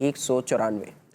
194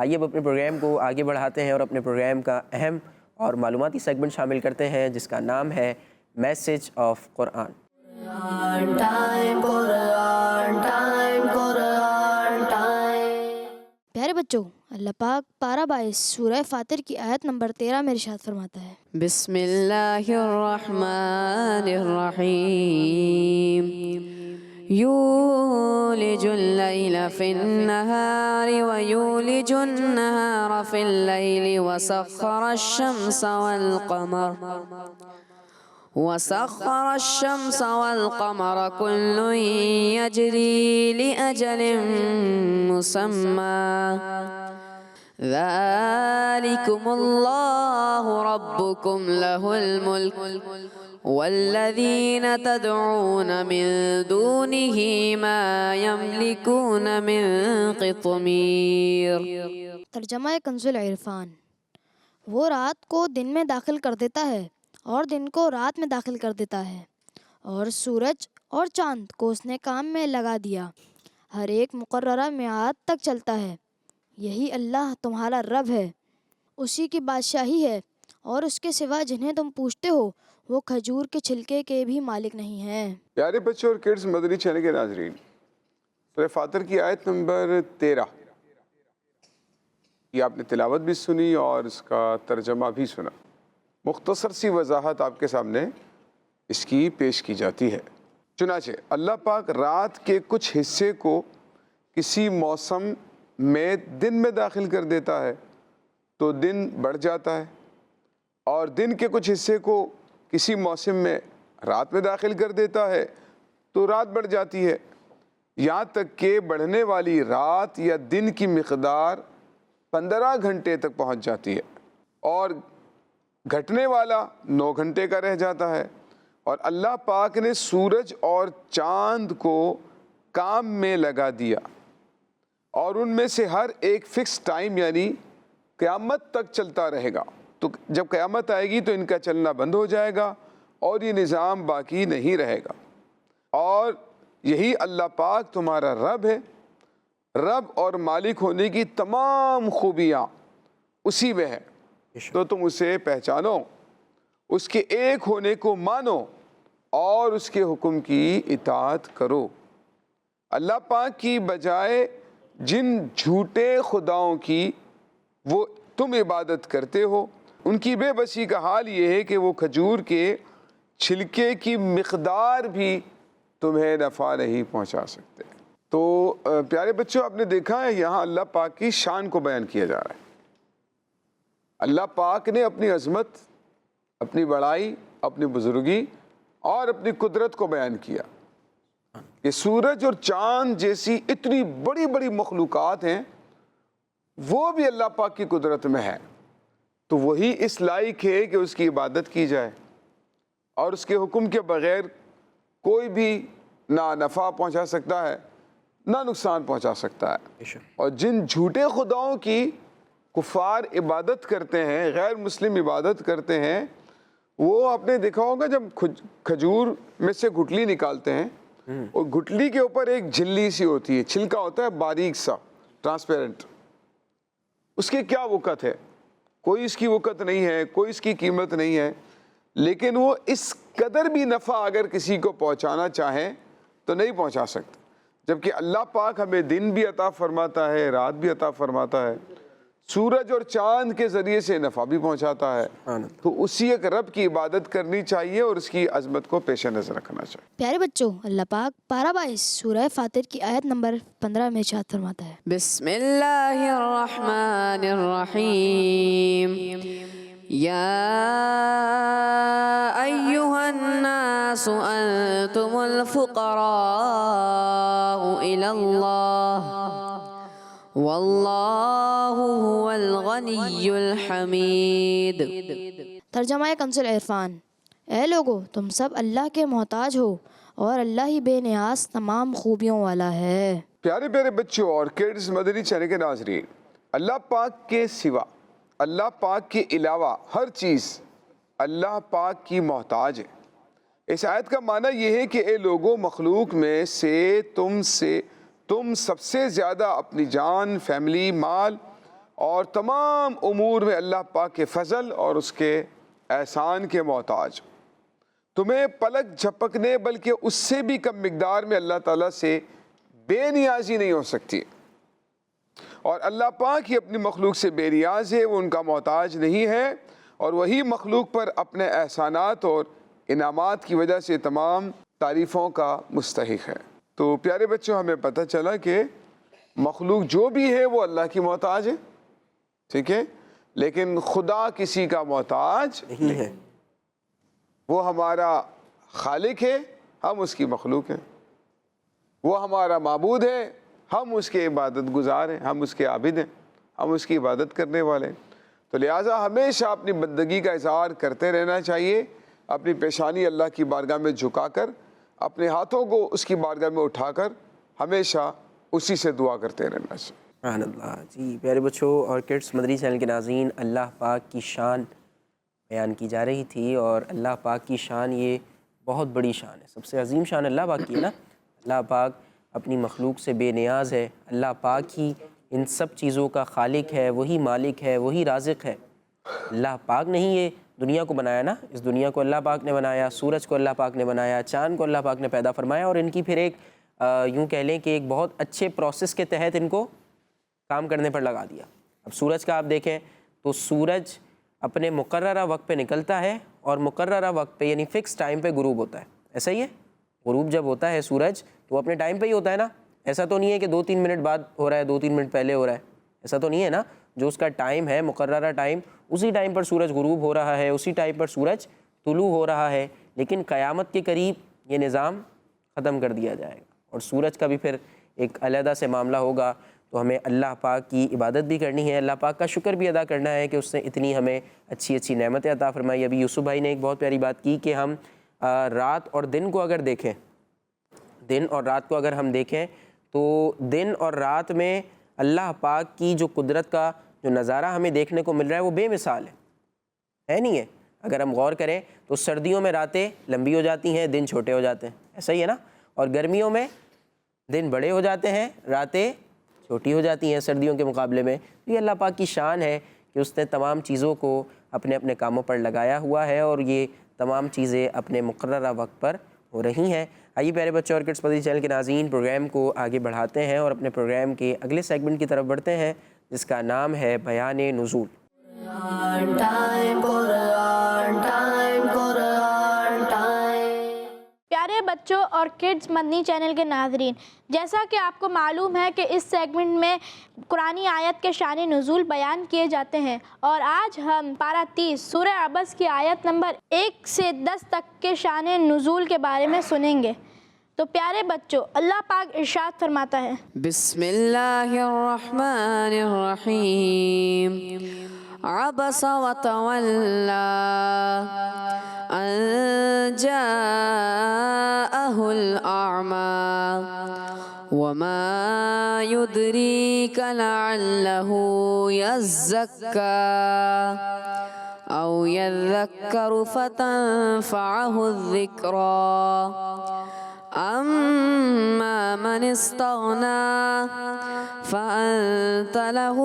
آئیے اب اپنے پروگرام کو آگے بڑھاتے ہیں اور اپنے پروگرام کا اہم اور معلوماتی سیگمنٹ شامل کرتے ہیں جس کا نام ہے میسج آف قرآن۔ پیارے بچوں، اللہ پاک پارہ 22 سورہ فاطر کی آیت نمبر 13 میں ارشاد فرماتا ہے، بسم اللہ الرحمن الرحیم یولج اللیل فی النہار ویولج النہار فی اللیل وسخر الشمس والقمر كل يجري لأجل مسمى ذلكم الله ربكم له الملك والذين تدعون من دونه ما يملكون من قطمير۔ ترجمہ کنز العرفان۔ وہ رات کو دن میں داخل کر دیتا ہے اور دن کو رات میں داخل کر دیتا ہے، اور سورج اور چاند کو اس نے کام میں لگا دیا، ہر ایک مقررہ میعاد تک چلتا ہے۔ یہی اللہ تمہارا رب ہے، اسی کی بادشاہی ہے، اور اس کے سوا جنہیں تم پوچھتے ہو وہ کھجور کے چھلکے کے بھی مالک نہیں ہیں۔ پیارے بچوں اور کڈز مدنی چینل کے ناظرین، سورہ فاطر کی آیت نمبر 13 یہ آپ نے تلاوت بھی سنی اور اس کا ترجمہ بھی سنا۔ مختصر سی وضاحت آپ کے سامنے اس کی پیش کی جاتی ہے۔ چنانچہ اللہ پاک رات کے کچھ حصے کو کسی موسم میں دن میں داخل کر دیتا ہے تو دن بڑھ جاتا ہے، اور دن کے کچھ حصے کو کسی موسم میں رات میں داخل کر دیتا ہے تو رات بڑھ جاتی ہے، یہاں تک کہ بڑھنے والی رات یا دن کی مقدار 15 گھنٹے تک پہنچ جاتی ہے، اور گھٹنے والا 9 گھنٹے کا رہ جاتا ہے۔ اور اللہ پاک نے سورج اور چاند کو کام میں لگا دیا، اور ان میں سے ہر ایک فکس ٹائم یعنی قیامت تک چلتا رہے گا۔ تو جب قیامت آئے گی تو ان کا چلنا بند ہو جائے گا اور یہ نظام باقی نہیں رہے گا۔ اور یہی اللہ پاک تمہارا رب ہے، رب اور مالک ہونے کی تمام خوبیاں اسی میں ہیں، تو تم اسے پہچانو، اس کے ایک ہونے کو مانو اور اس کے حکم کی اطاعت کرو۔ اللہ پاک کی بجائے جن جھوٹے خداؤں کی وہ تم عبادت کرتے ہو، ان کی بے بسی کا حال یہ ہے کہ وہ کھجور کے چھلکے کی مقدار بھی تمہیں نفع نہیں پہنچا سکتے۔ تو پیارے بچوں، آپ نے دیکھا ہے یہاں اللہ پاک کی شان کو بیان کیا جا رہا ہے۔ اللہ پاک نے اپنی عظمت، اپنی بڑائی، اپنی بزرگی اور اپنی قدرت کو بیان کیا کہ سورج اور چاند جیسی اتنی بڑی بڑی مخلوقات ہیں، وہ بھی اللہ پاک کی قدرت میں ہے، تو وہی اس لائق ہے کہ اس کی عبادت کی جائے، اور اس کے حکم کے بغیر کوئی بھی نہ نفع پہنچا سکتا ہے نہ نقصان پہنچا سکتا ہے۔ اور جن جھوٹے خداؤں کی کفار عبادت کرتے ہیں، غیر مسلم عبادت کرتے ہیں، وہ آپ نے دیکھا ہوگا جب کھجور میں سے گٹلی نکالتے ہیں اور گٹلی کے اوپر ایک جھلی سی ہوتی ہے، چھلکا ہوتا ہے باریک سا ٹرانسپیرنٹ، اس کی کیا وقت ہے؟ کوئی اس کی وقت نہیں ہے، کوئی اس کی قیمت نہیں ہے، لیکن وہ اس قدر بھی نفع اگر کسی کو پہنچانا چاہیں تو نہیں پہنچا سکتے، جبکہ اللہ پاک ہمیں دن بھی عطا فرماتا ہے، رات بھی عطا فرماتا ہے، سورج اور چاند کے ذریعے سے نفع بھی پہنچاتا ہے، تو اسی ایک رب کی عبادت کرنی چاہیے اور اس کی عظمت کو پیش نظر رکھنا چاہیے۔ پیارے بچوں، اللہ پاک پارہ 22 سورہ فاطر کی آیت نمبر 15 میں ارشاد فرماتا ہے، بسم اللہ الرحمن الرحیم یا ایہا الناس انتم الفقراء الی اللہ واللہ هو الغنی الحمید۔ ترجمہ کنز العرفان۔ اے لوگو، تم سب اللہ کے محتاج ہو اور اللہ ہی بے نیاز تمام خوبیوں والا ہے۔ پیارے پیارے بچوں اور کڈز مدنی چینل کے ناظرین، اللہ پاک کے سوا، اللہ پاک کے علاوہ ہر چیز اللہ پاک کی محتاج ہے۔ اس آیت کا معنی یہ ہے کہ اے لوگوں، مخلوق میں سے تم سب سے زیادہ اپنی جان، فیملی، مال اور تمام امور میں اللہ پاک کے فضل اور اس کے احسان کے محتاج. تمہیں پلک جھپکنے بلکہ اس سے بھی کم مقدار میں اللہ تعالیٰ سے بے نیازی نہیں ہو سکتی. اور اللہ پاک ہی اپنی مخلوق سے بے نیاز ہے، وہ ان کا محتاج نہیں ہے، اور وہی مخلوق پر اپنے احسانات اور انعامات کی وجہ سے تمام تعریفوں کا مستحق ہے. تو پیارے بچوں، ہمیں پتہ چلا کہ مخلوق جو بھی ہے وہ اللہ کی محتاج ہے، ٹھیک ہے، لیکن خدا کسی کا محتاج نہیں ہے. وہ ہمارا خالق ہے، ہم اس کی مخلوق ہیں. وہ ہمارا معبود ہے، ہم اس کے عبادت گزار ہیں، ہم اس کے عابد ہیں، ہم اس کی عبادت کرنے والے ہیں. تو لہٰذا ہمیشہ اپنی بندگی کا اظہار کرتے رہنا چاہیے، اپنی پیشانی اللہ کی بارگاہ میں جھکا کر، اپنے ہاتھوں کو اس کی بارگاہ میں اٹھا کر ہمیشہ اسی سے دعا کرتے رہنا چاہیے. سبحان اللہ. جی پیارے بچوں اور کڈس مدری چینل کے ناظرین، اللہ پاک کی شان بیان کی جا رہی تھی، اور اللہ پاک کی شان یہ بہت بڑی شان ہے، سب سے عظیم شان اللہ پاک کی ہے نا. اللہ پاک اپنی مخلوق سے بے نیاز ہے. اللہ پاک ہی ان سب چیزوں کا خالق ہے، وہی مالک ہے، وہی رازق ہے. اللہ پاک نے ہی یہ دنیا کو بنایا نا، اس دنیا کو اللہ پاک نے بنایا، سورج کو اللہ پاک نے بنایا، چاند کو اللہ پاک نے پیدا فرمایا، اور ان کی پھر ایک یوں کہہ لیں کہ ایک بہت اچھے پروسیس کے تحت ان کو کام کرنے پر لگا دیا. اب سورج کا آپ دیکھیں تو سورج اپنے مقررہ وقت پہ نکلتا ہے، اور مقررہ وقت پہ یعنی فکس ٹائم پہ غروب ہوتا ہے. ایسا ہی ہے، غروب جب ہوتا ہے سورج تو وہ اپنے ٹائم پہ ہی ہوتا ہے نا. ایسا تو نہیں ہے کہ 2-3 منٹ بعد ہو رہا ہے، 2-3 منٹ پہلے ہو رہا ہے، ایسا تو نہیں ہے نا. جو اس کا ٹائم ہے، مقررہ ٹائم، اسی ٹائم پر سورج غروب ہو رہا ہے، اسی ٹائم پر سورج طلوع ہو رہا ہے. لیکن قیامت کے قریب یہ نظام ختم کر دیا جائے گا، اور سورج کا بھی پھر ایک علیحدہ سے معاملہ ہوگا. تو ہمیں اللہ پاک کی عبادت بھی کرنی ہے، اللہ پاک کا شکر بھی ادا کرنا ہے کہ اس نے اتنی ہمیں اچھی اچھی نعمتیں عطا فرمائی. ابھی یوسف بھائی نے ایک بہت پیاری بات کی کہ ہم رات اور دن کو اگر دیکھیں، دن اور رات کو اگر ہم دیکھیں تو دن اور رات میں اللہ پاک کی جو قدرت کا جو نظارہ ہمیں دیکھنے کو مل رہا ہے وہ بے مثال ہے نہیں ہے. اگر ہم غور کریں تو سردیوں میں راتیں لمبی ہو جاتی ہیں، دن چھوٹے ہو جاتے ہیں، ایسا ہی ہے نا. اور گرمیوں میں دن بڑے ہو جاتے ہیں، راتیں چھوٹی ہو جاتی ہیں سردیوں کے مقابلے میں. یہ اللہ پاک کی شان ہے کہ اس نے تمام چیزوں کو اپنے اپنے کاموں پر لگایا ہوا ہے، اور یہ تمام چیزیں اپنے مقررہ وقت پر ہو رہی ہیں. آئیے پیارے بچوں اور کڈس مدری چینل کے ناظرین، پروگرام کو آگے بڑھاتے ہیں اور اپنے پروگرام کے اگلے سیگمنٹ کی طرف بڑھتے ہیں، جس کا نام ہے بیان نزول. پیارے بچوں اور کڈز مدنی چینل کے ناظرین، جیسا کہ آپ کو معلوم ہے کہ اس سیگمنٹ میں قرآنی آیت کے شان نزول بیان کیے جاتے ہیں، اور آج ہم پارہ 30 سورہ عبس کی آیت نمبر 1 سے 10 تک کے شان نزول کے بارے میں سنیں گے. تو پیارے بچوں، اللہ پاک ارشاد فرماتا ہے، بسم اللہ الرحمن الرحیم. عبس وتولى أن جاءه الأعمى وما يدريك لعله يزكى أو يذكر فتنفعه الذكرى أما من استغنى فأنت له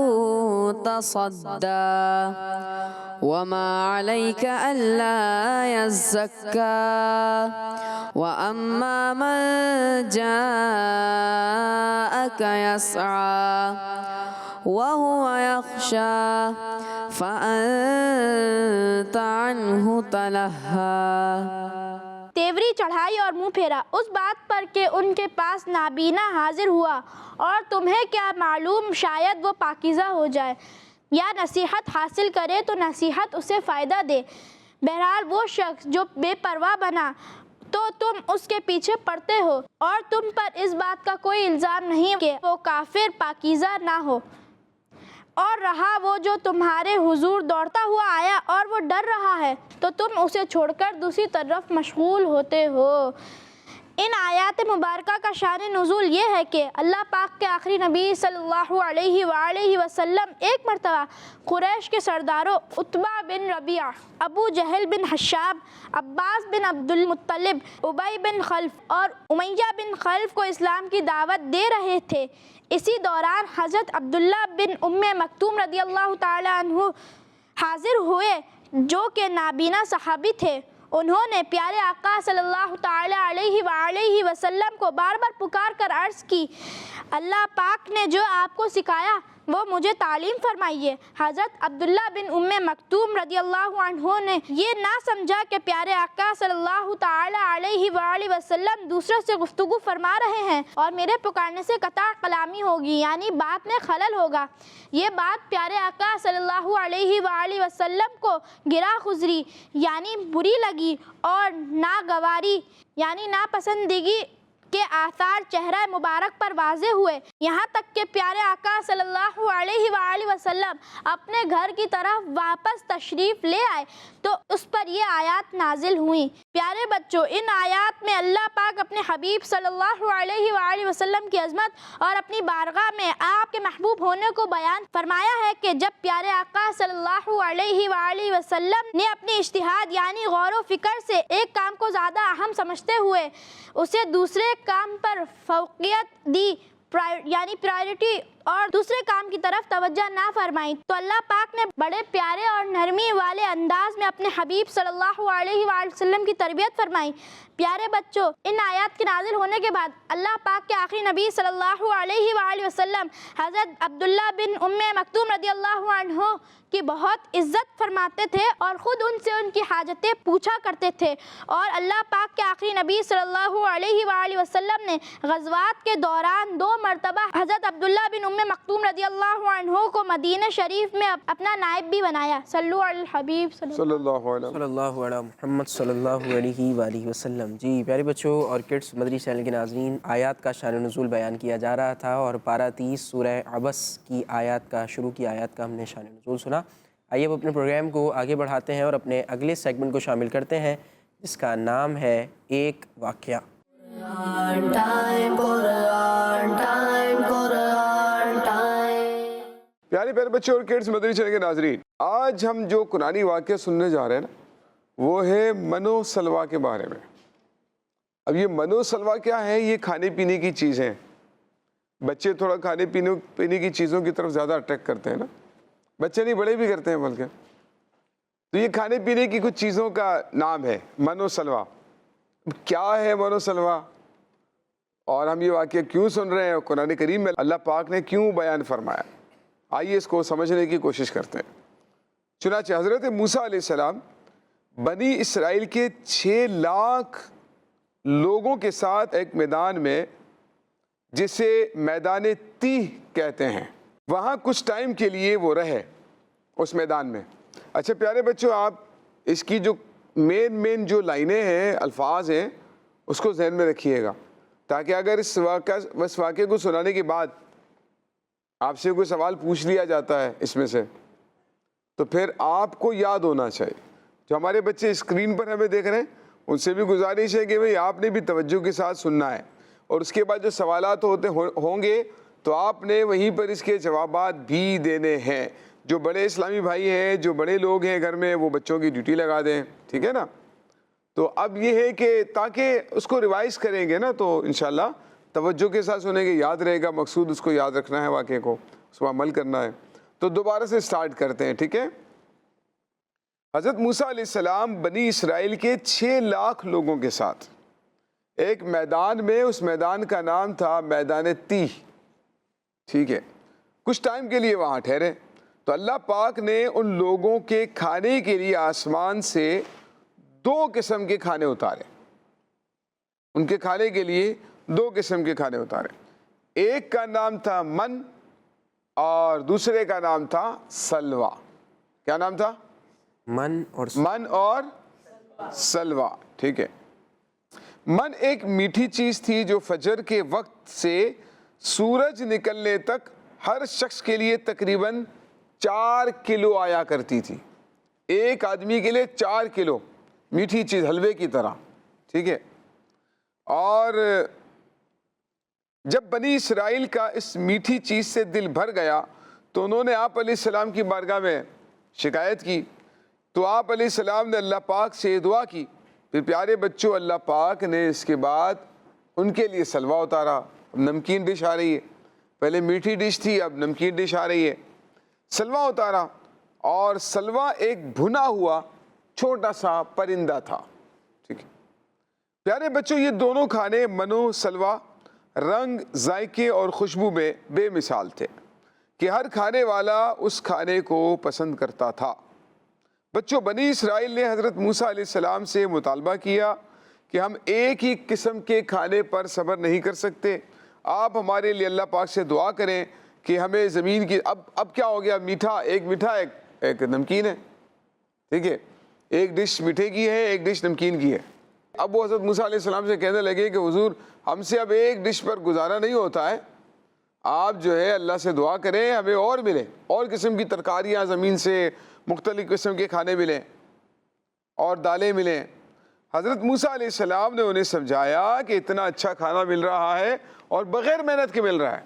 تصدى وما عليك ألا يزكى وأما من جاءك يسعى وهو يخشى فأنت عنه تلهى. تیوری چڑھائی اور منہ پھیرا اس بات پر کہ ان کے پاس نابینا حاضر ہوا، اور تمہیں کیا معلوم شاید وہ پاکیزہ ہو جائے یا نصیحت حاصل کرے تو نصیحت اسے فائدہ دے. بہرحال وہ شخص جو بے پرواہ بنا تو تم اس کے پیچھے پڑتے ہو، اور تم پر اس بات کا کوئی الزام نہیں کہ وہ کافر پاکیزہ نہ ہو. اور رہا وہ جو تمہارے حضور دوڑتا ہوا آیا اور وہ ڈر رہا ہے تو تم اسے چھوڑ کر دوسری طرف مشغول ہوتے ہو. ان آیات مبارکہ کا شان نزول یہ ہے کہ اللہ پاک کے آخری نبی صلی اللہ علیہ وآلہ وسلم ایک مرتبہ قریش کے سرداروں عتبہ بن ربیعہ، ابو جہل بن حشاب، عباس بن عبد المطلب، ابی بن خلف اور امیہ بن خلف کو اسلام کی دعوت دے رہے تھے۔ اسی دوران حضرت عبداللہ بن ام مکتوم رضی اللہ تعالی عنہ حاضر ہوئے جو کہ نابینا صحابی تھے۔ انہوں نے پیارے آقا صلی اللہ تعالی علیہ وآلہ وسلم کو بار بار پکار کر عرض کی، اللہ پاک نے جو آپ کو سکھایا وہ مجھے تعلیم فرمائیے۔ حضرت عبداللہ بن ام مکتوم رضی اللہ عنہ نے یہ نہ سمجھا کہ پیارے آقا صلی اللہ تعالی علیہ وآلہ وسلم دوسروں سے گفتگو فرما رہے ہیں اور میرے پکارنے سے قطع کلامی ہوگی، یعنی بات میں خلل ہوگا۔ یہ بات پیارے آقا صلی اللہ علیہ وآلہ وسلم کو گرا خزری یعنی بری لگی اور ناگواری یعنی ناپسندگی کے آثار چہرہ مبارک پر واضح ہوئے، یہاں تک کہ پیارے آقا صلی اللہ علیہ وآلہ وسلم اپنے گھر کی طرف واپس تشریف لے آئے تو اس پر یہ آیات نازل ہوئیں۔ پیارے بچوں، ان آیات میں اللہ پاک اپنے حبیب صلی اللہ علیہ وآلہ وسلم کی عظمت اور اپنی بارگاہ میں آپ کے محبوب ہونے کو بیان فرمایا ہے کہ جب پیارے آقا صلی اللہ علیہ وآلہ وسلم نے اپنی اجتہاد یعنی غور و فکر سے ایک کام کو زیادہ اہم سمجھتے ہوئے اسے دوسرے کام پر فوقیت دی یعنی پرائرٹی اور دوسرے کام کی طرف توجہ نہ فرمائی، تو اللہ پاک نے بڑے پیارے اور نرمی والے انداز میں اپنے حبیب صلی اللہ علیہ وآلہ وسلم کی تربیت فرمائی۔ پیارے بچوں، ان آیات کے نازل ہونے کے بعد اللہ پاک کے آخری نبی صلی اللہ علیہ وآلہ وسلم حضرت عبداللہ بن ام مکتوم رضی اللہ عنہ کی بہت عزت فرماتے تھے اور خود ان سے ان کی حاجتیں پوچھا کرتے تھے، اور اللہ پاک کے آخری نبی صلی اللہ علیہ وآلہ وسلم نے غزوات کے دوران 2 مرتبہ حضرت عبداللہ بن ام مکتوم رضی اللہ عنہ کو مدینہ شریف میں اپنا نائب بھی بنایا۔ صلو علی الحبیب صلی اللہ علیہ صلی اللہ علیہ محمد صلی اللہ علیہ وآلہ وسلم۔ جی پیارے بچوں اور کڈس مدری چینل کے ناظرین، آیات کا شان نزول بیان کیا جا رہا تھا اور پارہ 30 سورہ عبس کی آیات کا شروع کی آیات کا ہم نے شان نزول سنا۔ آئیے اب اپنے پروگرام کو آگے بڑھاتے ہیں اور اپنے اگلے سیگمنٹ کو شامل کرتے ہیں جس کا نام ہے ایک واقعہ۔ پیارے پیارے بچوں اور کڈس مدری چینل کے ناظرین، آج ہم جو قرآنی واقعہ سننے جا رہے ہیں نا وہ ہے من و سلویٰ کے بارے میں۔ اب یہ من و سلویٰ کیا ہے؟ یہ کھانے پینے کی چیزیں، بچے تھوڑا کھانے پینے کی چیزوں کی طرف زیادہ اٹریکٹ کرتے ہیں نا، بچے نہیں بڑے بھی کرتے ہیں بلکہ، تو یہ کھانے پینے کی کچھ چیزوں کا نام ہے من و سلویٰ۔ کیا ہے من و سلویٰ اور ہم یہ واقعہ کیوں سن رہے ہیں اور قرآن کریم میں اللہ پاک نے کیوں بیان فرمایا، آئیے اس کو سمجھنے کی کوشش کرتے ہیں۔ چنانچہ حضرت موسیٰ علیہ السلام بنی اسرائیل کے 6 لاکھ لوگوں کے ساتھ ایک میدان میں جسے میدان تیہ کہتے ہیں، وہاں کچھ ٹائم کے لیے وہ رہے اس میدان میں۔ اچھا پیارے بچوں، آپ اس کی جو مین جو لائنیں ہیں، الفاظ ہیں، اس کو ذہن میں رکھیے گا تاکہ اگر اس واقعے کو سنانے کے بعد آپ سے کوئی سوال پوچھ لیا جاتا ہے اس میں سے تو پھر آپ کو یاد ہونا چاہیے۔ جو ہمارے بچے اسکرین پر ہمیں دیکھ رہے ہیں ان سے بھی گزارش ہے کہ بھئی آپ نے بھی توجہ کے ساتھ سننا ہے، اور اس کے بعد جو سوالات ہوں گے تو آپ نے وہیں پر اس کے جوابات بھی دینے ہیں۔ جو بڑے اسلامی بھائی ہیں، جو بڑے لوگ ہیں گھر میں، وہ بچوں کی ڈیوٹی لگا دیں، ٹھیک ہے نا۔ تو اب یہ ہے کہ تاکہ اس کو ریوائز کریں گے نا تو انشاءاللہ توجہ کے ساتھ سنیں گے، یاد رہے گا، مقصود اس کو یاد رکھنا ہے، واقعے کو اس کو عمل کرنا ہے۔ تو دوبارہ سے سٹارٹ کرتے ہیں، ٹھیک ہے۔ حضرت موسیٰ علیہ السلام بنی اسرائیل کے 6 لاکھ لوگوں کے ساتھ ایک میدان میں، اس میدان کا نام تھا میدان تیہ، ٹھیک ہے، کچھ ٹائم کے لیے وہاں ٹھہرے۔ تو اللہ پاک نے ان لوگوں کے کھانے کے لیے آسمان سے 2 قسم کے کھانے اتارے، ان کے کھانے کے لیے 2 قسم کے کھانے اتارے۔ ایک کا نام تھا من اور دوسرے کا نام تھا سلویٰ۔ کیا نام تھا؟ من اور سلویٰ، ٹھیک ہے۔ من ایک میٹھی چیز تھی جو فجر کے وقت سے سورج نکلنے تک ہر شخص کے لیے تقریباً 4 کلو آیا کرتی تھی، ایک آدمی کے لیے 4 کلو میٹھی چیز، حلوے کی طرح، ٹھیک ہے۔ اور جب بنی اسرائیل کا اس میٹھی چیز سے دل بھر گیا تو انہوں نے آپ علیہ السلام کی بارگاہ میں شکایت کی، تو آپ علیہ السلام نے اللہ پاک سے دعا کی۔ پھر پیارے بچوں، اللہ پاک نے اس کے بعد ان کے لیے سلوہ اتارا۔ اب نمکین ڈش آ رہی ہے، پہلے میٹھی ڈش تھی، اب نمکین ڈش آ رہی ہے۔ سلوہ اتارا، اور سلوہ ایک بھنا ہوا چھوٹا سا پرندہ تھا، ٹھیک ہے۔ پیارے بچوں، یہ دونوں کھانے منو سلوہ رنگ، ذائقے اور خوشبو میں بے مثال تھے کہ ہر کھانے والا اس کھانے کو پسند کرتا تھا۔ بچوں، بنی اسرائیل نے حضرت موسیٰ علیہ السلام سے مطالبہ کیا کہ ہم ایک ہی قسم کے کھانے پر صبر نہیں کر سکتے، آپ ہمارے لیے اللہ پاک سے دعا کریں کہ ہمیں زمین کی اب کیا ہو گیا، میٹھا ایک نمکین ہے، ٹھیک ہے، ایک ڈش میٹھے کی ہے، ایک ڈش نمکین کی ہے۔ اب وہ حضرت موسیٰ علیہ السلام سے کہنے لگے کہ حضور ہم سے اب ایک ڈش پر گزارا نہیں ہوتا ہے، آپ جو ہے اللہ سے دعا کریں ہمیں اور ملے، اور قسم کی ترکاریاں زمین سے، مختلف قسم کے کھانے ملیں اور دالیں ملیں۔ حضرت موسیٰ علیہ السلام نے انہیں سمجھایا کہ اتنا اچھا کھانا مل رہا ہے اور بغیر محنت کے مل رہا ہے،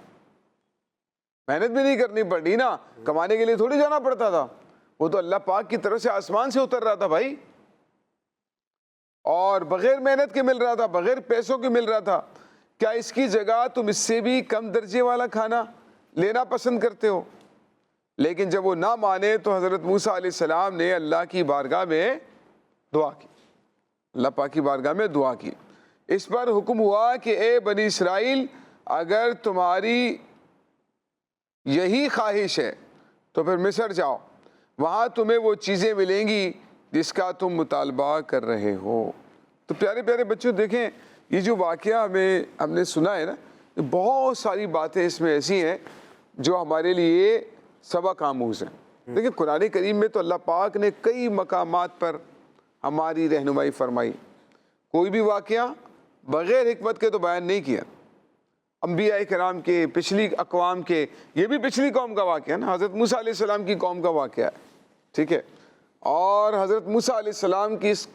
محنت بھی نہیں کرنی پڑی نا، کمانے کے لیے تھوڑی جانا پڑتا تھا، وہ تو اللہ پاک کی طرف سے آسمان سے اتر رہا تھا بھائی، اور بغیر محنت کے مل رہا تھا، بغیر پیسوں کے مل رہا تھا۔ کیا اس کی جگہ تم اس سے بھی کم درجے والا کھانا لینا پسند کرتے ہو؟ لیکن جب وہ نہ مانے تو حضرت موسیٰ علیہ السلام نے اللہ کی بارگاہ میں دعا کی، اللہ پاک کی بارگاہ میں دعا کی۔ اس پر حکم ہوا کہ اے بنی اسرائیل، اگر تمہاری یہی خواہش ہے تو پھر مصر جاؤ، وہاں تمہیں وہ چیزیں ملیں گی جس کا تم مطالبہ کر رہے ہو۔ تو پیارے پیارے بچوں، دیکھیں یہ جو واقعہ ہم نے سنا ہے نا، بہت ساری باتیں اس میں ایسی ہیں جو ہمارے لیے سبق آموز ہیں۔ دیکھیں قرآن کریم میں تو اللہ پاک نے کئی مقامات پر ہماری رہنمائی فرمائی، کوئی بھی واقعہ بغیر حکمت کے تو بیان نہیں کیا۔ انبیاء کرام کے، پچھلی اقوام کے، یہ بھی پچھلی قوم کا واقعہ ہے نا، حضرت موسیٰ علیہ السلام کی قوم کا واقعہ ہے، ٹھیک ہے، اور حضرت موسیٰ علیہ السلام کی اس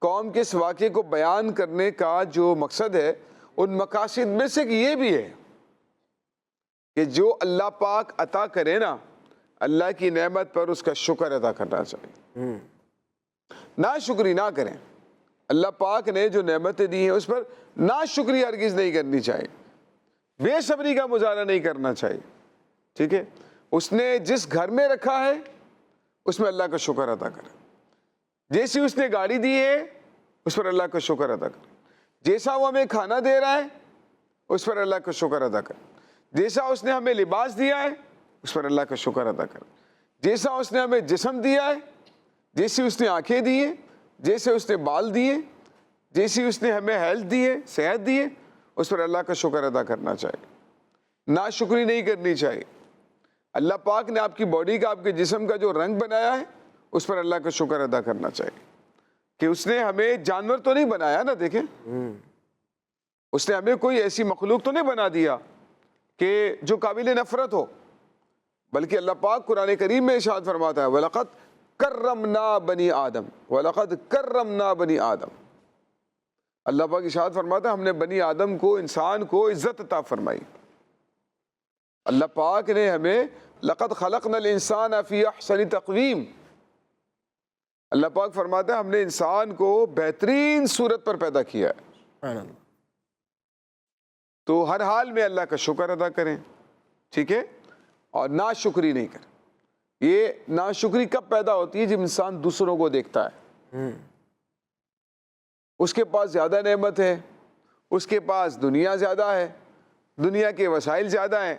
قوم کے اس واقعے کو بیان کرنے کا جو مقصد ہے، ان مقاصد میں سے یہ بھی ہے کہ جو اللہ پاک عطا کرے نا، اللہ کی نعمت پر اس کا شکر ادا کرنا چاہیے، ناشکری نہ کریں۔ اللہ پاک نے جو نعمتیں دی ہیں اس پر ناشکری ہرگز نہیں کرنی چاہیے، بے صبری کا مظاہرہ نہیں کرنا چاہیے، ٹھیک ہے۔ اس نے جس گھر میں رکھا ہے اس میں اللہ کا شکر ادا کریں، جیسی اس نے گاڑی دی ہے اس پر اللہ کا شکر ادا کریں، جیسا وہ ہمیں کھانا دے رہا ہے اس پر اللہ کا شکر ادا کریں، جیسا اس نے ہمیں لباس دیا ہے اس پر اللہ کا شکر ادا کریں، جیسا اس نے ہمیں جسم دیا ہے، جیسی اس نے آنکھیں دی ہیں، جیسے اس نے بال دیے، جیسی اس نے ہمیں ہیلتھ دی ہے، صحت دی ہے، اس پر اللہ کا شکر ادا کرنا چاہیے، ناشکری نہیں کرنی چاہیے۔ اللہ پاک نے آپ کی باڈی کا، آپ کے جسم کا جو رنگ بنایا ہے اس پر اللہ کا شکر ادا کرنا چاہیے کہ اس نے ہمیں جانور تو نہیں بنایا نا، دیکھیں اس نے ہمیں کوئی ایسی مخلوق تو نہیں بنا دیا کہ جو قابل نفرت ہو، بلکہ اللہ پاک قرآن کریم میں ارشاد فرماتا ہے وَلَقَدْ كَرَّمْنَا بَنِي آدم، وَلَقَدْ كَرَّمْنَا بَنِي آدم، اللہ پاک ارشاد فرماتا ہے ہم نے بنی آدم کو، انسان کو عزت عطا فرمائی۔ اللہ پاک نے ہمیں لَقَدْ خَلَقْنَا الْإِنسَانَ فِي أَحْسَنِ تَقْوِيمٍ، اللہ پاک فرماتا ہے ہم نے انسان کو بہترین صورت پر پیدا کیا ہے۔ تو ہر حال میں اللہ کا شکر ادا کریں، ٹھیک ہے، اور ناشکری نہیں کریں۔ یہ ناشکری کب پیدا ہوتی ہے؟ جب انسان دوسروں کو دیکھتا ہے، اس کے پاس زیادہ نعمت ہے، اس کے پاس دنیا زیادہ ہے، دنیا کے وسائل زیادہ ہیں،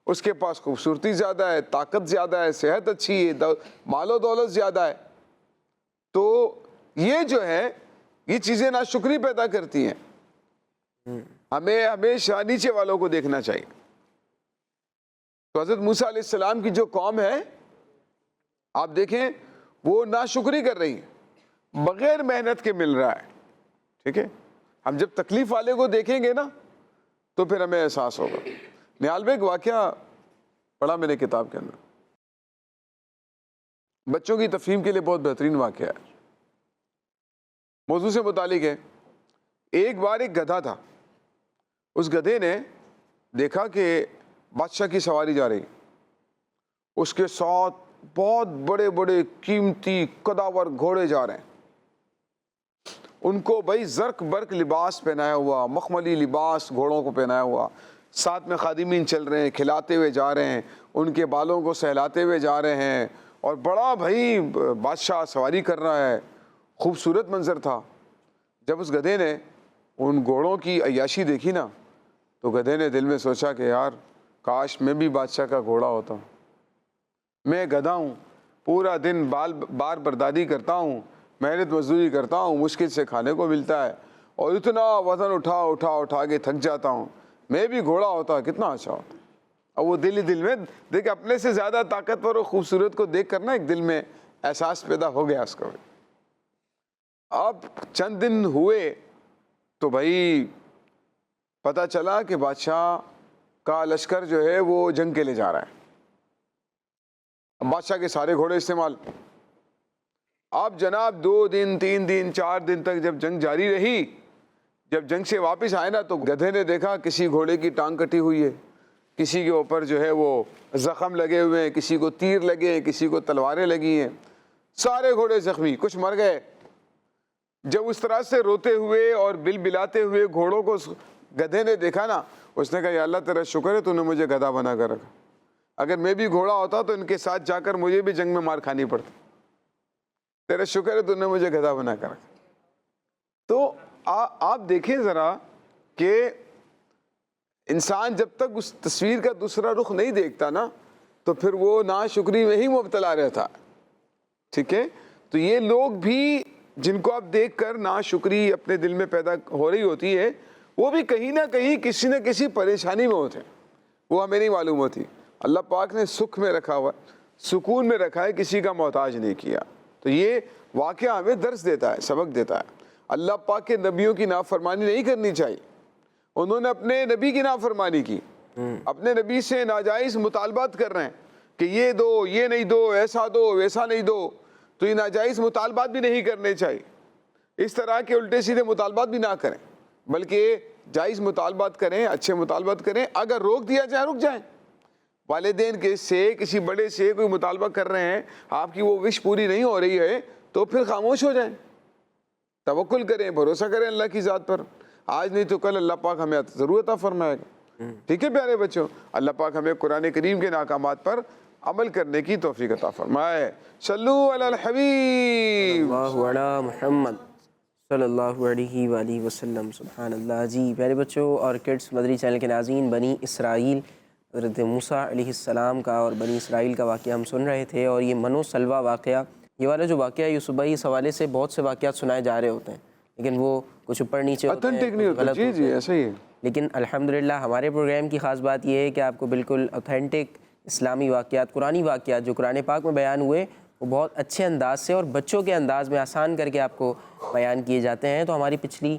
اس کے پاس خوبصورتی زیادہ ہے، طاقت زیادہ ہے، صحت اچھی ہے، مال و دولت زیادہ ہے، تو یہ جو ہے یہ چیزیں ناشکری پیدا کرتی ہیں۔ ہمیں ہمیشہ نیچے والوں کو دیکھنا چاہیے۔ تو حضرت موسیٰ علیہ السلام کی جو قوم ہے، آپ دیکھیں وہ ناشکری کر رہی ہے، بغیر محنت کے مل رہا ہے، ٹھیک ہے۔ ہم جب تکلیف والے کو دیکھیں گے نا تو پھر ہمیں احساس ہوگا۔ نہال بھائی ایک واقعہ پڑھا میں نے کتاب کے اندر، بچوں کی تفہیم کے لیے بہت بہترین واقعہ ہے، موضوع سے متعلق ہے۔ ایک بار ایک گدھا تھا، اس گدھے نے دیکھا کہ بادشاہ کی سواری جا رہی، اس کے ساتھ بہت بڑے بڑے قیمتی قداور گھوڑے جا رہے ہیں، ان کو بھائی زرق برق لباس پہنایا ہوا، مخملی لباس گھوڑوں کو پہنایا ہوا، ساتھ میں خادمین چل رہے ہیں، کھلاتے ہوئے جا رہے ہیں، ان کے بالوں کو سہلاتے ہوئے جا رہے ہیں، اور بڑا بھائی بادشاہ سواری کر رہا ہے، خوبصورت منظر تھا۔ جب اس گدھے نے ان گھوڑوں کی عیاشی دیکھی نا، تو گدھے نے دل میں سوچا کہ یار کاش میں بھی بادشاہ کا گھوڑا ہوتا ہوں، میں گدھا ہوں، پورا دن بار برداری کرتا ہوں، محنت مزدوری کرتا ہوں، مشکل سے کھانے کو ملتا ہے، اور اتنا وزن اٹھا کے تھک جاتا ہوں، میں بھی گھوڑا ہوتا کتنا اچھا ہوتا۔ اور وہ دل ہی دل میں دیکھ اپنے سے زیادہ طاقتور اور خوبصورت کو دیکھ کر نا ایک دل میں احساس پیدا ہو گیا اس کو۔ اب چند دن ہوئے تو بھائی پتہ چلا کہ بادشاہ کا لشکر جو ہے وہ جنگ کے لیے جا رہا ہے۔ اب بادشاہ کے سارے گھوڑے استعمال، اب جناب 2 دن 3 دن 4 دن تک جب جنگ جاری رہی، جب جنگ سے واپس آئے نا تو گدھے نے دیکھا کسی گھوڑے کی ٹانگ کٹی ہوئی ہے، کسی کے اوپر جو ہے وہ زخم لگے ہوئے ہیں، کسی کو تیر لگے ہیں، کسی کو تلواریں لگی ہیں، سارے گھوڑے زخمی، کچھ مر گئے۔ جب اس طرح سے روتے ہوئے اور بل بلاتے ہوئے گھوڑوں کو گدھے نے دیکھا نا، اس نے کہا یا اللہ تیرا شکر ہے تو نے مجھے گدھا بنا کر رکھا، اگر میں بھی گھوڑا ہوتا تو ان کے ساتھ جا کر مجھے بھی جنگ میں مار کھانی پڑتی، تیرا شکر ہے تو نے مجھے گدھا بنا کر رکھا۔ تو آپ دیکھیں ذرا کہ انسان جب تک اس تصویر کا دوسرا رخ نہیں دیکھتا نا تو پھر وہ ناشکری میں ہی مبتلا رہتا ہے، ٹھیک ہے؟ تو یہ لوگ بھی جن کو آپ دیکھ کر ناشکری اپنے دل میں پیدا ہو رہی ہوتی ہے، وہ بھی کہیں نہ کہیں کسی نہ کسی پریشانی میں ہوتے ہیں، وہ ہمیں نہیں معلوم ہوتی۔ اللہ پاک نے سکھ میں رکھا ہوا، سکون میں رکھا ہے، کسی کا محتاج نہیں کیا۔ تو یہ واقعہ ہمیں درس دیتا ہے، سبق دیتا ہے۔ اللہ پاک کے نبیوں کی نافرمانی نہیں کرنی چاہیے، انہوں نے اپنے نبی کی نافرمانی کی، اپنے نبی سے ناجائز مطالبات کر رہے ہیں کہ یہ دو، یہ نہیں دو، ایسا دو، ویسا نہیں دو، تو یہ ناجائز مطالبات بھی نہیں کرنے چاہیے، اس طرح کے الٹے سیدھے مطالبات بھی نہ کریں، بلکہ جائز مطالبات کریں، اچھے مطالبات کریں۔ اگر روک دیا جائے رک جائیں، والدین کے سے کسی بڑے سے کوئی مطالبہ کر رہے ہیں، آپ کی وہ وش پوری نہیں ہو رہی ہے تو پھر خاموش ہو جائیں، توکل کریں، بھروسہ کریں اللہ کی ذات پر، آج نہیں تو کل اللہ پاک ہمیں ضرور عطا فرمائے گا۔ ٹھیک ہے پیارے بچوں، اللہ پاک ہمیں قرآن کریم کے احکامات پر عمل کرنے کی توفیق عطا فرمائے۔ صلو علی الحبیب اللہ علی محمد صلی اللہ علیہ وآلہ وسلم۔ سبحان اللہ۔ جی پیارے بچوں اور کڈس مدری چینل کے ناظرین، بنی اسرائیل حضرت موسیٰ علیہ السلام کا اور بنی اسرائیل کا واقعہ ہم سن رہے تھے، اور یہ من و سلوہ واقعہ، یہ والا جو واقعہ یوسف بھائی، اس حوالے سے بہت سے واقعات سنائے جا رہے ہوتے ہیں لیکن وہ کچھ اوپر نیچے ہوتے ہیں، اتھینٹک نہیں ہوتا۔ غلط جی ہوتے جی ہیں۔ ایسا ہی ہے۔ لیکن الحمدللہ ہمارے پروگرام کی خاص بات یہ ہے کہ آپ کو بالکل اوتھینٹک اسلامی واقعات، قرآنی واقعات جو قرآن پاک میں بیان ہوئے، وہ بہت اچھے انداز سے اور بچوں کے انداز میں آسان کر کے آپ کو بیان کیے جاتے ہیں۔ تو ہماری پچھلی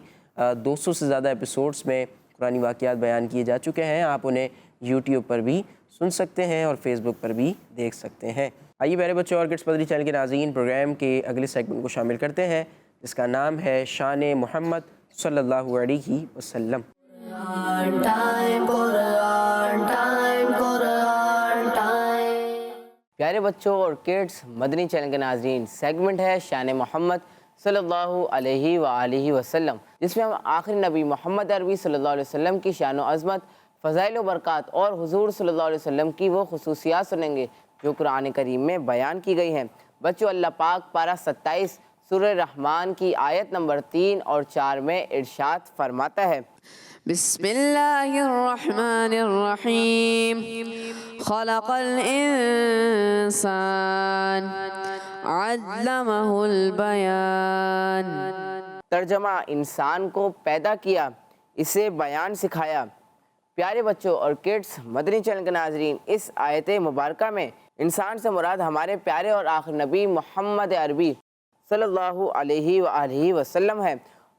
200 سے زیادہ ایپیسوڈز میں قرآنی واقعات بیان کیے جا چکے ہیں، آپ انہیں یوٹیوب پر بھی سن سکتے ہیں اور فیس بک پر بھی دیکھ سکتے ہیں۔ آئیے پیارے بچوں اور کڈس مدری چینل کے ناظرین، پروگرام کے اگلے سیگمنٹ کو شامل کرتے ہیں جس کا نام ہے شان محمد صلی اللہ علیہ وسلم۔ پیارے بچوں اور کڈس مدنی چینل کے ناظرین، سیگمنٹ ہے شان محمد صلی اللہ علیہ وآلہ وسلم، جس میں ہم آخری نبی محمد عربی صلی اللہ علیہ وسلم کی شان و عظمت، فضائل و برکات اور حضور صلی اللہ علیہ وسلم کی وہ خصوصیات سنیں گے جو قرآن کریم میں بیان کی گئی ہیں۔ بچوں، اللہ پاک پارہ 27 سورہ رحمان کی آیت نمبر 3 اور 4 میں ارشاد فرماتا ہے، بسم اللہ الرحمن الرحیم، خلق الانسان علمہ البیان۔ ترجمہ، انسان کو پیدا کیا، اسے بیان سکھایا۔ پیارے بچوں اور کڈس مدنی چینل کے ناظرین، اس آیت مبارکہ میں انسان سے مراد ہمارے پیارے اور آخر نبی محمد عربی صلی اللہ علیہ وآلہ وسلم ہے،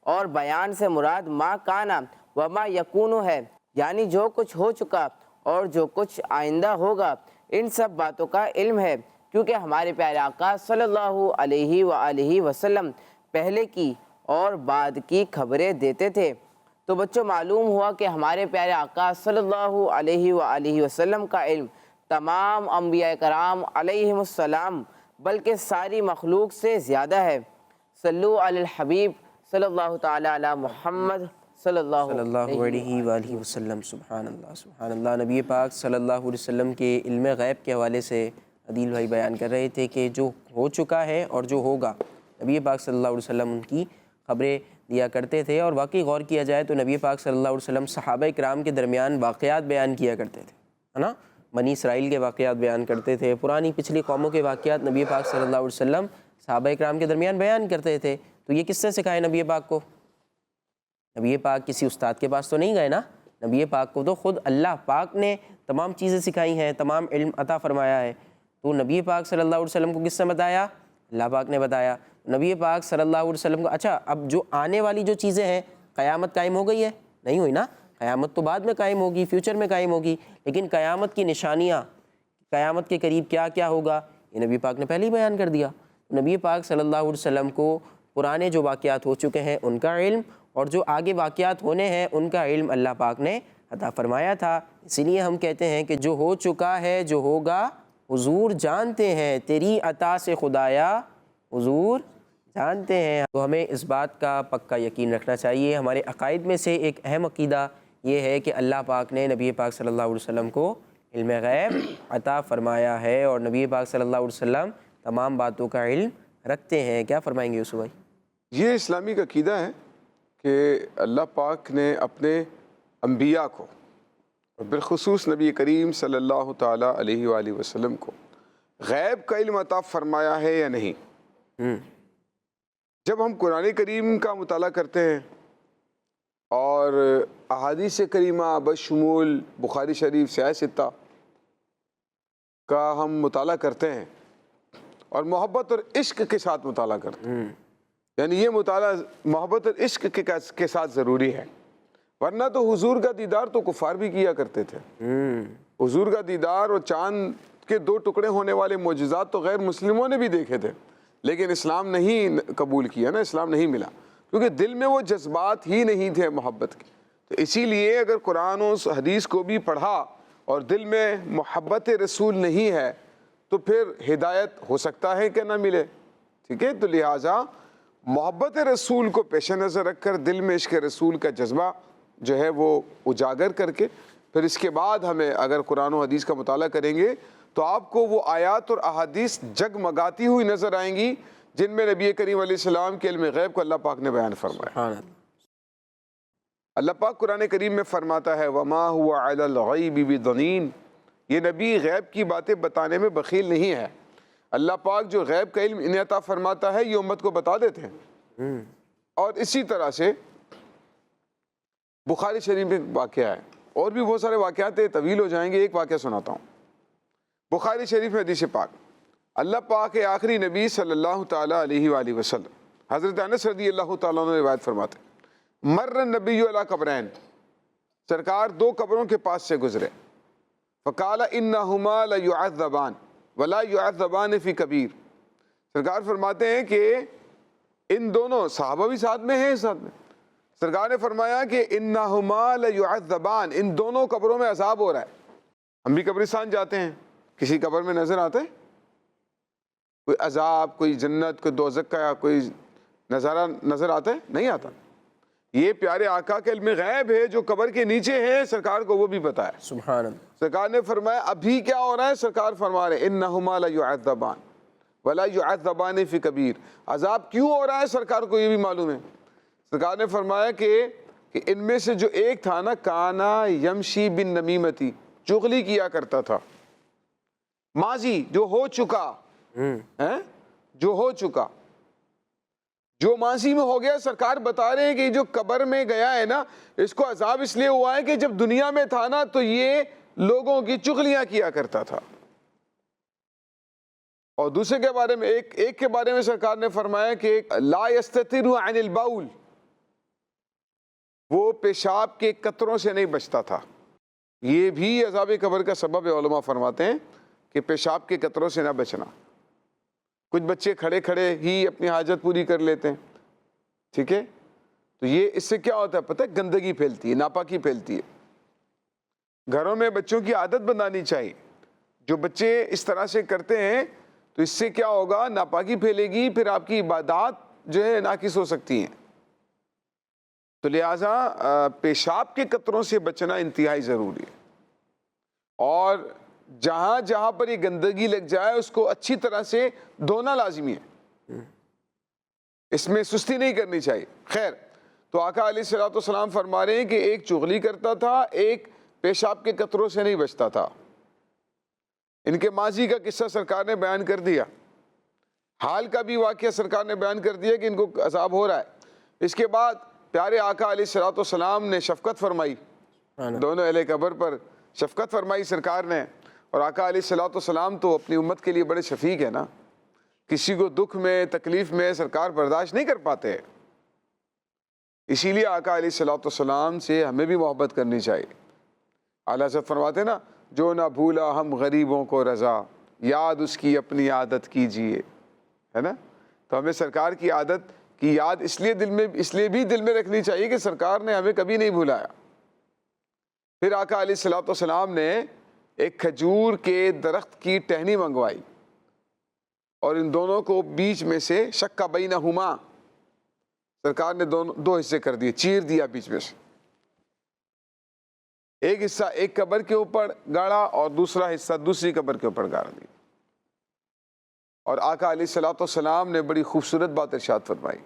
اور بیان سے مراد ما کانا وما یکونو ہے، یعنی جو کچھ ہو چکا اور جو کچھ آئندہ ہوگا، ان سب باتوں کا علم ہے، کیونکہ ہمارے پیارے آقا صلی اللہ علیہ وآلہ وسلم پہلے کی اور بعد کی خبریں دیتے تھے۔ تو بچوں معلوم ہوا کہ ہمارے پیارے آقا صلی اللہ علیہ وآلہ وسلم کا علم تمام انبیاء کرام علیہم السلام بلکہ ساری مخلوق سے زیادہ ہے۔ صلو علی الحبیب صلی اللہ تعالی علی محمد صلی اللہ صلی اللہ علیہ وآلہ وسلم۔ سبحان اللہ سبحان اللہ۔ نبی پاک صلی اللہ علیہ وسلم کے علم غیب کے حوالے سے عدیل بھائی بیان کر رہے تھے کہ جو ہو چکا ہے اور جو ہوگا، نبی پاک صلی اللہ علیہ وسلم ان کی خبریں دیا کرتے تھے۔ اور واقعی غور کیا جائے تو نبی پاک صلی اللہ علیہ وسلم صحابہ کرام کے درمیان واقعات بیان کیا کرتے تھے، ہے نا؟ بنی اسرائیل کے واقعات بیان کرتے تھے، پرانی پچھلی قوموں کے واقعات نبی پاک صلی اللہ علیہ وسلم صحابہ کرام کے درمیان بیان کرتے تھے۔ تو یہ کس سے سکھائے نبی پاک کو؟ نبی پاک کسی استاد کے پاس تو نہیں گئے نا، نبی پاک کو تو خود اللہ پاک نے تمام چیزیں سکھائی ہیں، تمام علم عطا فرمایا ہے۔ تو نبی پاک صلی اللہ علیہ وسلم کو کس نے بتایا؟ اللہ پاک نے بتایا۔ نبی پاک صلی اللہ علیہ وسلم کو اچھا اب جو آنے والی جو چیزیں ہیں، قیامت قائم ہو گئی ہے؟ نہیں ہوئی نا، قیامت تو بعد میں قائم ہوگی، فیوچر میں قائم ہوگی، لیکن قیامت کی نشانیاں، قیامت کے قریب کیا کیا ہوگا، یہ نبی پاک نے پہلے ہی بیان کر دیا۔ نبی پاک صلی اللہ علیہ وسلم کو پرانے جو واقعات ہو چکے ہیں ان کا علم، اور جو آگے واقعات ہونے ہیں ان کا علم اللہ پاک نے عطا فرمایا تھا۔ اسی لیے ہم کہتے ہیں کہ جو ہو چکا ہے، جو ہوگا، حضور جانتے ہیں، تیری عطا سے خدایا حضور جانتے ہیں۔ تو ہمیں اس بات کا پکا یقین رکھنا چاہیے۔ ہمارے عقائد میں سے ایک اہم عقیدہ یہ ہے کہ اللہ پاک نے نبی پاک صلی اللہ علیہ وسلم کو علم غیب عطا فرمایا ہے، اور نبی پاک صلی اللہ علیہ وسلم تمام باتوں کا علم رکھتے ہیں۔ کیا فرمائیں گے یوسف بھائی؟ یہ اسلامی عقیدہ ہے کہ اللہ پاک نے اپنے انبیاء کو، اور بالخصوص نبی کریم صلی اللہ تعالیٰ علیہ وآلہ وسلم کو غیب کا علم عطا فرمایا ہے یا نہیں۔ جب ہم قرآن کریم کا مطالعہ کرتے ہیں اور احادیث کریمہ بشمول بخاری شریف صحیح ستہ کا ہم مطالعہ کرتے ہیں اور محبت اور عشق کے ساتھ مطالعہ کرتے ہیں، یعنی یہ مطالعہ محبت اور عشق کے ساتھ ضروری ہے، ورنہ تو حضور کا دیدار تو کفار بھی کیا کرتے تھے۔ حضور کا دیدار اور چاند کے 2 ٹکڑے ہونے والے معجزات تو غیر مسلموں نے بھی دیکھے تھے، لیکن اسلام نہیں قبول کیا نا، اسلام نہیں ملا، کیونکہ دل میں وہ جذبات ہی نہیں تھے محبت کے۔ تو اسی لیے اگر قرآن و حدیث کو بھی پڑھا اور دل میں محبت رسول نہیں ہے تو پھر ہدایت ہو سکتا ہے کہ نہ ملے، ٹھیک ہے؟ تو لہٰذا محبت رسول کو پیش نظر رکھ کر دل میں عشق رسول کا جذبہ جو ہے وہ اجاگر کر کے پھر اس کے بعد ہمیں اگر قرآن و حدیث کا مطالعہ کریں گے تو آپ کو وہ آیات اور احادیث جگمگاتی ہوئی نظر آئیں گی جن میں نبی کریم علیہ السلام کے علم غیب کو اللہ پاک نے بیان فرمایا۔ اللہ پاک قرآن کریم میں فرماتا ہے وَمَا هُوَ عَلَى الْغَيْبِ بِضَنِينٍ، یہ نبی غیب کی باتیں بتانے میں بخیل نہیں ہے۔ اللہ پاک جو غیب کا علم انہیں عطا فرماتا ہے یہ امت کو بتا دیتے ہیں۔ اور اسی طرح سے بخاری شریف میں واقعہ ہے، اور بھی بہت سارے واقعات ہیں، طویل ہو جائیں گے، ایک واقعہ سناتا ہوں۔ بخاری شریف میں حدیث پاک، اللہ پاک کے آخری نبی صلی اللہ تعالیٰ علیہ وآلہ وسلم حضرت انس رضی اللہ تعالیٰ عنہ روایت فرماتے ہیں مر النبی علی قبرین، سرکار 2 قبروں کے پاس سے گزرے، فقال انہما لیعذبان ولا يعذبان فی کبیر، سرکار فرماتے ہیں کہ ان دونوں، صحابہ بھی ساتھ میں ہیں، ساتھ میں سرکار نے فرمایا کہ انہما لیعذبان، ان دونوں قبروں میں عذاب ہو رہا ہے۔ ہم بھی قبرستان جاتے ہیں، کسی قبر میں نظر آتا ہے کوئی عذاب، کوئی جنت، کوئی دوزخ کا کوئی نظارہ نظر آتا ہے؟ نہیں آتا۔ یہ پیارے آقا کے علم غیب ہے جو قبر کے نیچے ہے، سرکار کو وہ بھی پتا ہے۔ سبحان اللہ۔ سرکار نے فرمایا ابھی کیا ہو رہا ہے؟ سرکار فرما رہے انہما لیعذبان ولا يعذبان فی کبیر، عذاب کیوں ہو رہا ہے سرکار کو یہ بھی معلوم ہے۔ سرکار نے فرمایا کہ ان میں سے جو ایک تھا نا، کانا یمشی بن نمیمتی، چغلی کیا کرتا تھا، ماضی جو ہو چکا ہے، جو ہو چکا، جو ماضی میں ہو گیا، سرکار بتا رہے ہیں کہ جو قبر میں گیا ہے نا، اس کو عذاب اس لیے ہوا ہے کہ جب دنیا میں تھا نا تو یہ لوگوں کی چغلیاں کیا کرتا تھا۔ اور دوسرے کے بارے میں ایک کے بارے میں سرکار نے فرمایا کہ لا یستتر عن البول، وہ پیشاب کے قطروں سے نہیں بچتا تھا۔ یہ بھی عذاب قبر کا سبب ہے، علماء فرماتے ہیں کہ پیشاب کے قطروں سے نہ بچنا۔ کچھ بچے کھڑے کھڑے ہی اپنی حاجت پوری کر لیتے ہیں، ٹھیک ہے؟ تو یہ اس سے کیا ہوتا ہے پتہ ہے؟ گندگی پھیلتی ہے، ناپاکی پھیلتی ہے۔ گھروں میں بچوں کی عادت بنانی چاہیے، جو بچے اس طرح سے کرتے ہیں تو اس سے کیا ہوگا؟ ناپاکی پھیلے گی، پھر آپ کی عبادات جو ہے ناقص ہو سکتی ہیں۔ تو لہٰذا پیشاب کے قطروں سے بچنا انتہائی ضروری ہے، اور جہاں جہاں پر یہ گندگی لگ جائے اس کو اچھی طرح سے دھونا لازمی ہے، اس میں سستی نہیں کرنی چاہیے۔ خیر، تو آقا علیہ الصلوۃ والسلام فرما رہے ہیں کہ ایک چغلی کرتا تھا، ایک پیشاب کے قطروں سے نہیں بچتا تھا۔ ان کے ماضی کا قصہ سرکار نے بیان کر دیا، حال کا بھی واقعہ سرکار نے بیان کر دیا کہ ان کو عذاب ہو رہا ہے۔ اس کے بعد پیارے آقا علیہ الصلوۃ والسلام نے شفقت فرمائی، دونوں اہل قبر پر شفقت فرمائی سرکار نے، اور آقا علیہ الصلوۃ والسلام تو اپنی امت کے لیے بڑے شفیق ہیں نا، کسی کو دکھ میں تکلیف میں سرکار برداشت نہیں کر پاتے، اسی لیے آقا علیہ الصلوۃ والسلام سے ہمیں بھی محبت کرنی چاہیے۔ اعلیٰ حضرت فرماتے ہیں نا، جو نہ بھولا ہم غریبوں کو رضا، یاد اس کی اپنی عادت کیجیے، ہے نا؟ تو ہمیں سرکار کی عادت کی یاد اس لیے بھی دل میں رکھنی چاہیے کہ سرکار نے ہمیں کبھی نہیں بھولایا۔ پھر آقا علیہ الصلوۃ والسلام نے ایک کھجور کے درخت کی ٹہنی منگوائی، اور ان دونوں کو بیچ میں سے شق بینہما، سرکار نے دو حصے کر دیے، چیر دیا بیچ میں سے، ایک حصہ ایک قبر کے اوپر گاڑا اور دوسرا حصہ دوسری قبر کے اوپر گاڑ دیا۔ اور آقا علیہ الصلوۃ والسلام نے بڑی خوبصورت بات ارشاد فرمائی،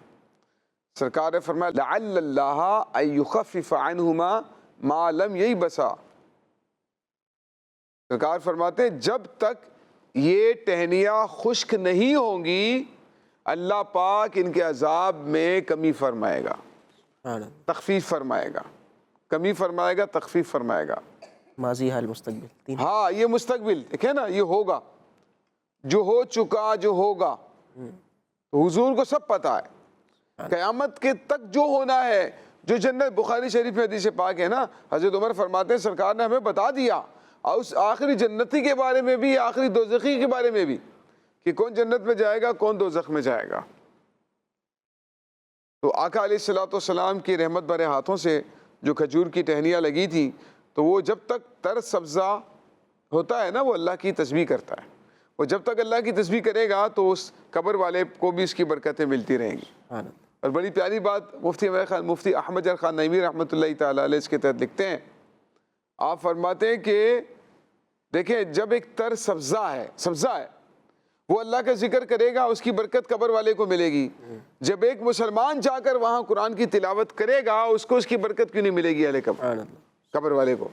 سرکار نے فرمایا لعل اللہ ان یخفف عنہما ما لم ییبسا، سرکار فرماتے ہیں جب تک یہ ٹہنیاں خشک نہیں ہوں گی اللہ پاک ان کے عذاب میں کمی فرمائے گا، تخفیف فرمائے گا، کمی فرمائے گا، تخفیف فرمائے گا۔ ماضی، حال، مستقبل، ہاں یہ مستقبل دیکھیں نا، یہ ہوگا، جو ہو چکا، جو ہوگا، تو حضور کو سب پتا ہے، قیامت کے تک جو ہونا ہے، جو جنت، بخاری شریف میں حدیث پاک ہے نا، حضرت عمر فرماتے ہیں سرکار نے ہمیں بتا دیا، اور اس آخری جنتی کے بارے میں بھی، آخری دوزخی کے بارے میں بھی، کہ کون جنت میں جائے گا، کون دوزخ میں جائے گا۔ تو آقا علیہ الصلوۃ والسلام کی رحمت بھرے ہاتھوں سے جو کھجور کی ٹہنیاں لگی تھیں، تو وہ جب تک تر سبزہ ہوتا ہے نا، وہ اللہ کی تسبیح کرتا ہے، وہ جب تک اللہ کی تسبیح کرے گا تو اس قبر والے کو بھی اس کی برکتیں ملتی رہیں گی۔ اور بڑی پیاری بات مفتی احمد جر خان نعیمی رحمۃ اللہ تعالیٰ علیہ اس کے تحت لکھتے ہیں، آپ فرماتے ہیں کہ دیکھیں جب ایک تر سبزہ ہے وہ اللہ کا ذکر کرے گا، اس کی برکت قبر والے کو ملے گی۔ جب ایک مسلمان جا کر وہاں قرآن کی تلاوت کرے گا، اس کو اس کی برکت کیوں نہیں ملے گی اہل قبر والے کو،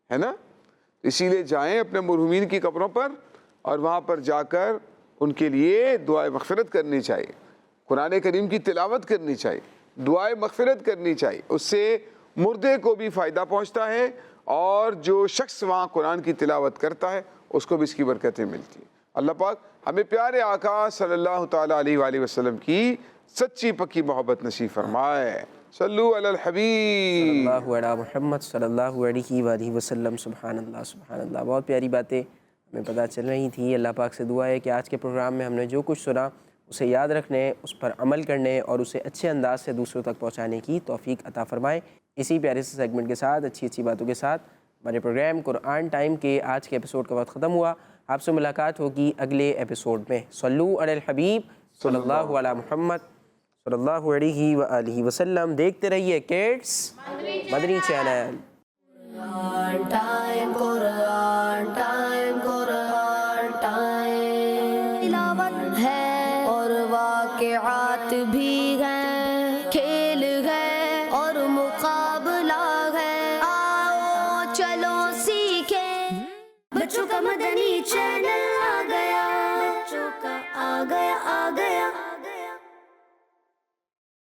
ہے نا؟ اسی لیے جائیں اپنے مرحومین کی قبروں پر، اور وہاں پر جا کر ان کے لیے دعائے مغفرت کرنی چاہیے، قرآن کریم کی تلاوت کرنی چاہیے، دعائے مغفرت کرنی چاہیے، اس سے مردے کو بھی فائدہ پہنچتا ہے، اور جو شخص وہاں قرآن کی تلاوت کرتا ہے اس کو بھی اس کی برکتیں ملتی ہیں۔ اللہ پاک ہمیں پیارے آقا صلی اللہ تعالیٰ علیہ وآلہ وسلم کی سچی پکی محبت نصیب فرمائے۔ صلو علی الحبیب صلی اللہ علی محمد صلی اللہ علیہ وآلہ وسلم۔ سبحان اللہ، سبحان اللہ، بہت پیاری باتیں ہمیں پتہ چل رہی تھیں۔ اللہ پاک سے دعا ہے کہ آج کے پروگرام میں ہم نے جو کچھ سنا اسے یاد رکھنے، اس پر عمل کرنے اور اسے اچھے انداز سے دوسروں تک پہنچانے کی توفیق عطا فرمائے۔ اسی پیارے سے سیگمنٹ کے ساتھ، اچھی باتوں کے ساتھ ہمارے پروگرام قرآن ٹائم کے آج کے ایپیسوڈ کا وقت ختم ہوا۔ آپ سے ملاقات ہوگی اگلے ایپیسوڈ میں۔ صلو علی الحبیب صلی اللہ علی محمد صلی اللہ علیہ وآلہ وسلم۔ دیکھتے رہیے کڈس مدنی چینل۔ قرآن ٹائم، قرآن ٹائم، قرآن ٹائم، تلاوت ہے اور واقعات بھی ہیں، کھیل ہے اور مقابلہ ہے، آؤ چلو سیکھیں، بچوں کا مدنی چینل آ گیا، بچوں کا آ گیا